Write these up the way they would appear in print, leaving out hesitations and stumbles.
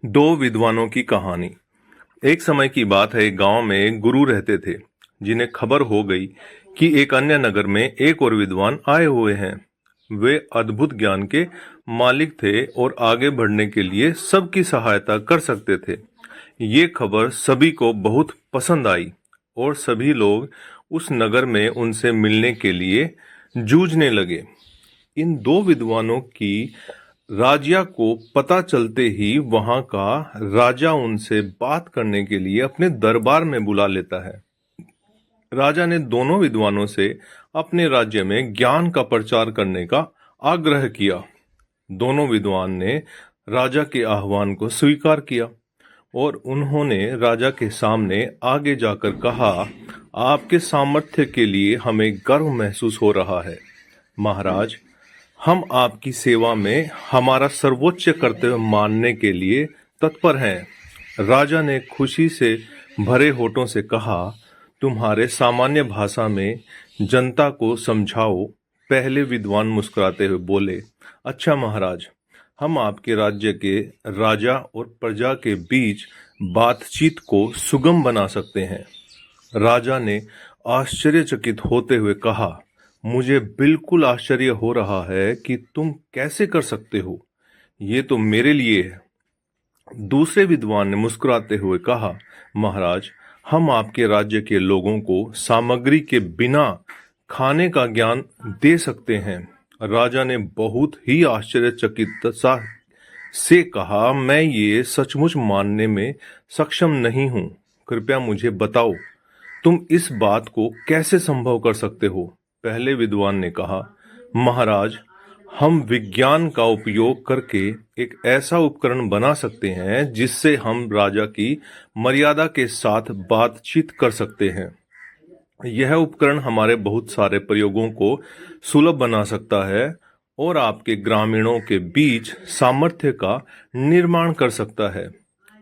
दो विद्वानों की कहानी। एक समय की बात है, एक गांव में एक गुरु रहते थे जिन्हें खबर हो गई कि एक अन्य नगर में एक और विद्वान आए हुए हैं। वे अद्भुत ज्ञान के मालिक थे और आगे बढ़ने के लिए सबकी सहायता कर सकते थे। ये खबर सभी को बहुत पसंद आई और सभी लोग उस नगर में उनसे मिलने के लिए जूझने लगे। इन दो विद्वानों की राजा को पता चलते ही वहां का राजा उनसे बात करने के लिए अपने दरबार में बुला लेता है। राजा ने दोनों विद्वानों से अपने राज्य में ज्ञान का प्रचार करने का आग्रह किया। दोनों विद्वान ने राजा के आह्वान को स्वीकार किया और उन्होंने राजा के सामने आगे जाकर कहा, आपके सामर्थ्य के लिए हमें गर्व महसूस हो रहा है। महाराज, हम आपकी सेवा में हमारा सर्वोच्च कर्तव्य मानने के लिए तत्पर हैं। राजा ने खुशी से भरे होठों से कहा, तुम्हारे सामान्य भाषा में जनता को समझाओ। पहले विद्वान मुस्कुराते हुए बोले, अच्छा महाराज, हम आपके राज्य के राजा और प्रजा के बीच बातचीत को सुगम बना सकते हैं। राजा ने आश्चर्यचकित होते हुए कहा, मुझे बिल्कुल आश्चर्य हो रहा है कि तुम कैसे कर सकते हो। ये तो मेरे लिए है। दूसरे विद्वान ने मुस्कुराते हुए कहा, महाराज, हम आपके राज्य के लोगों को सामग्री के बिना खाने का ज्ञान दे सकते हैं। राजा ने बहुत ही आश्चर्यचकितता से कहा, मैं ये सचमुच मानने में सक्षम नहीं हूँ। कृपया मुझे बताओ, तुम इस बात को कैसे संभव कर सकते हो। पहले विद्वान ने कहा, महाराज, हम विज्ञान का उपयोग करके एक ऐसा उपकरण बना सकते हैं जिससे हम राजा की मर्यादा के साथ बातचीत कर सकते हैं। यह उपकरण हमारे बहुत सारे प्रयोगों को सुलभ बना सकता है और आपके ग्रामीणों के बीच सामर्थ्य का निर्माण कर सकता है।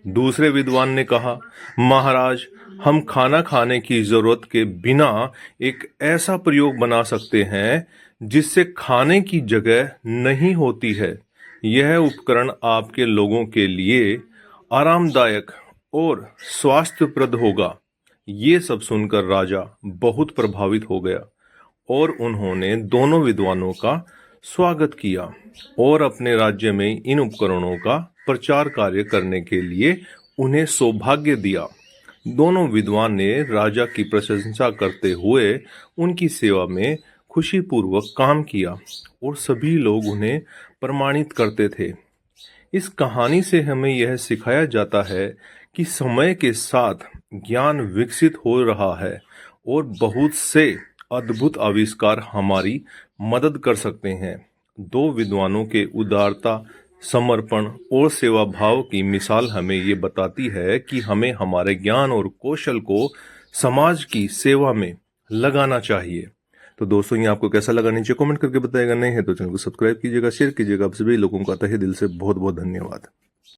दूसरे विद्वान ने कहा, महाराज, हम खाना खाने की जरूरत के बिना एक ऐसा प्रयोग बना सकते हैं जिससे खाने की जगह नहीं होती है। यह उपकरण आपके लोगों के लिए आरामदायक और स्वास्थ्यप्रद होगा। ये सब सुनकर राजा बहुत प्रभावित हो गया और उन्होंने दोनों विद्वानों का स्वागत किया और अपने राज्य में इन उपकरणों का प्रचार कार्य करने के लिए उन्हें सौभाग्य दिया। दोनों विद्वान ने राजा की प्रशंसा करते हुए उनकी सेवा में खुशीपूर्वक काम किया और सभी लोग उन्हें प्रमाणित करते थे। इस कहानी से हमें यह सिखाया जाता है कि समय के साथ ज्ञान विकसित हो रहा है और बहुत से अद्भुत आविष्कार हमारी मदद कर सकते हैं। दो विद्वानों के उदारता, समर्पण और सेवा भाव की मिसाल हमें ये बताती है कि हमें हमारे ज्ञान और कौशल को समाज की सेवा में लगाना चाहिए। तो दोस्तों, ये आपको कैसा लगा नीचे कमेंट करके बताएगा। नहीं है तो चैनल को सब्सक्राइब कीजिएगा, शेयर कीजिएगा। आप सभी लोगों का तहे दिल से बहुत बहुत धन्यवाद।